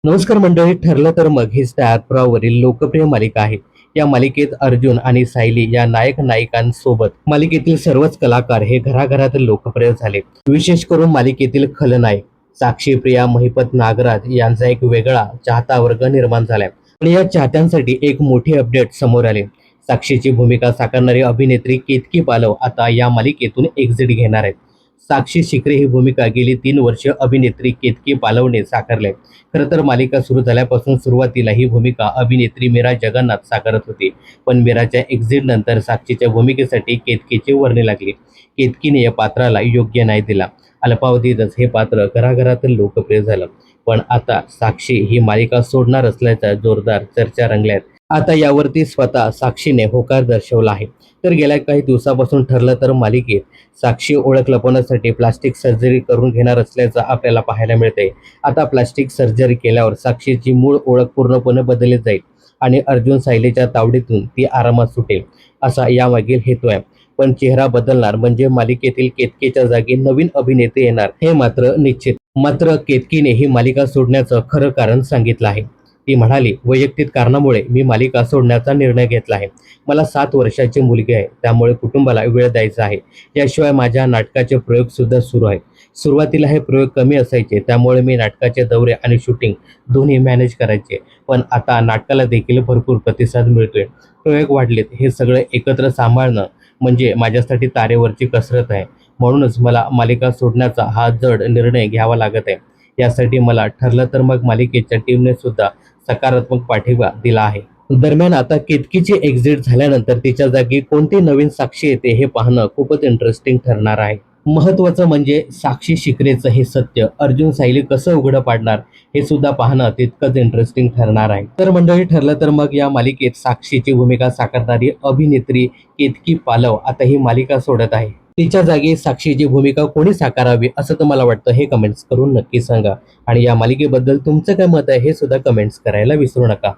नमस्कार मंडळी. ठरलं तर मग ही स्टार प्रवाहावरील लोकप्रिय मालिका आहे. या मालिकेत अर्जुन आणि सायली या नायक नायिकांसोबत मालिकेतील सर्वच कलाकार हे घराघरात लोकप्रिय झाले. विशेष करून मालिकेतील खलनायक साक्षी प्रिया महिपत नागराज यांचा एक वेगळा चाहता वर्ग निर्माण झालाय. आणि या चाहत्यांसाठी एक मोठी अपडेट समोर आले. साक्षीची भूमिका साकारणारी अभिनेत्री केतकी पालव आता या मालिकेतून एक्झिट घेणार आहेत. साक्षी शिकरे ही भूमिका गेली 3 वर्ष अभिनेत्री केतकी पालवने साकारली. खरं तर मालिका सुरू झाल्यापासून सुरुवातीला ही भूमिका अभिनेत्री मीरा जगन्नाथ साकारत होती. पण मीराच्या एक्झिट नंतर साक्षीच्या भूमिकेसाठी केतकीची वर्णी लागली. केतकीने या पात्राला योग्य न्याय दिला. अल्पावधीतच हे पात्र घराघरात लोकप्रिय झालं. पण आता साक्षी ही मालिका सोडणार असल्याच्या जोरदार चर्चा रंगल्यात. आता यावरती स्वतः साक्षीने होकार दर्शवला आहे. तर गेल्या काही दिवसापासून ठरलं तर मालिकेत साक्षी ओळख लपवण्यासाठी प्लास्टिक सर्जरी करून घेणार असल्याचं आपल्याला पाहायला मिळतंय. आता प्लास्टिक सर्जरी केल्यावर साक्षीची मूळ ओळख पूर्णपणे बदलली जाईल आणि अर्जुन सायलीच्या तावडीतून ती आरामात सुटेल, असा यामागील हेतू आहे. पण चेहरा बदलणार म्हणजे मालिकेतील केतकीच्या जागी नवीन अभिनेते येणार हे मात्र निश्चित. मात्र केतकीने ही मालिका सोडण्याचं खरं कारण सांगितलं आहे. ती म्हणाली, वैयक्तिक कारणामुळे मी मालिका सोडण्याचा निर्णय घेतला आहे. मला 7 वर्षाची मुलगी आहे, त्यामुळे कुटुंबाला वेळ द्यायचा आहे. याशिवाय माझ्या नाटकाचे प्रयोग सुद्धा सुरू आहेत. सुरुवातीला हे प्रयोग कमी असायचे, त्यामुळे मी नाटकाचे दौरे आणि शूटिंग दोन्ही मॅनेज करायचे. पण आता नाटकाला देखील भरपूर प्रतिसाद मिळतोय, प्रयोग वाढलेत. हे सगळं एकत्र सांभाळणं म्हणजे माझ्यासाठी तारेवरची कसरत आहे. म्हणूनच मला मालिका सोडण्याचा हा जड निर्णय घ्यावा लागत आहे. यासाठी मला ठरलं तर मग मालिकेच्या टीमने सुद्धा सकारात्मक पाठिंबा दिला आहे. दरम्यान आता केतकीची एक्झिट झाल्यानंतर तिच्या जागी कोणती नवीन साक्षी येते हे पाहणं खूपच इंटरेस्टिंग ठरणार आहे. महत्वाचं म्हणजे साक्षी शिकरेचं हे सत्य अर्जुन सायली कसं उघडं पाडणार हे सुद्धा पाहणं तितकंच इंटरेस्टिंग ठरणार आहे. तर मंडळी, ठरलं तर मग या मालिकेत साक्षीची भूमिका साकारणारी अभिनेत्री केतकी पालव आता ही मालिका सोडत आहे. तिच्या जागी साक्षीची भूमिका कोणी साकारावी असं तुम्हाला वाटतं हे कमेंट्स करून नक्की सांगा. आणि या मालिकेबद्दल तुमचं काय मत आहे हे सुद्धा कमेंट्स करायला विसरू नका.